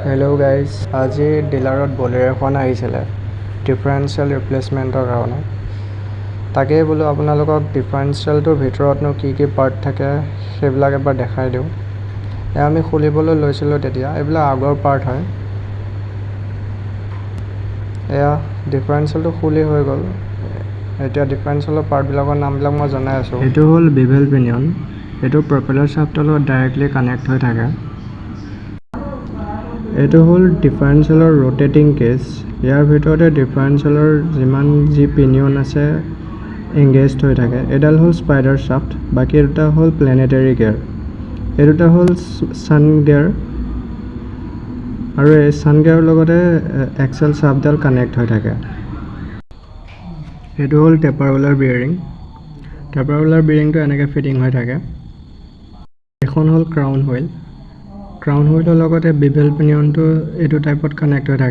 Hello' guys, আজি ডিলাৰত বলেৰ' এখন আহিছিলে ডিফাৰেঞ্চিয়েল ৰিপ্লেচমেণ্টৰ কাৰণে। তাকেই বোলো আপোনালোকক ডিফাৰেঞ্চিয়েলটোৰ ভিতৰতনো কি কি পাৰ্ট থাকে সেইবিলাক এবাৰ দেখাই দিওঁ। এয়া আমি খুলিবলৈ লৈছিলোঁ তেতিয়া, এইবিলাক আগৰ পাৰ্ট হয়। এয়া ডিফাৰেঞ্চিয়েলটো খুলি হৈ গ'ল। এতিয়া ডিফাৰেঞ্চিয়েলৰ পাৰ্টবিলাকৰ নামবিলাক মই জনাই আছোঁ। এইটো হ'ল বিভেল পিনিয়ন, এইটো প্ৰপেলাৰ শ্বাফ্টৰ লগত ডাইৰেক্টলি কানেক্ট হৈ থাকে। এইটো হ'ল ডিফাৰেঞ্চিয়েলৰ ৰোটেটিং কেছ। ইয়াৰ ভিতৰতে ডিফাৰেঞ্চিয়েলৰ যিমান যি পিনিয়ন আছে এংগেজড হৈ থাকে। এডাল হ'ল স্পাইডাৰ শ্বাফ্ট, বাকী দুটা হ'ল প্লেনেটাৰী গিয়াৰ। এই দুটা হ'ল ছান গিয়াৰ, আৰু এই ছান গিয়াৰৰ লগতে এক্সেল শ্বাফ্টডাল কানেক্ট হৈ থাকে। এইটো হ'ল টেপাৰ হুইলাৰ বিয়েৰিং। টেপাৰ হুইলাৰ বিয়েৰিংটো এনেকৈ ফিটিং হৈ থাকে। এখন হ'ল ক্ৰাউন হুইল। ক্ৰাউন হুইলৰ লগতে বিভেল পিনিয়নটো এইটো টাইপত কানেক্ট হৈ থাকে।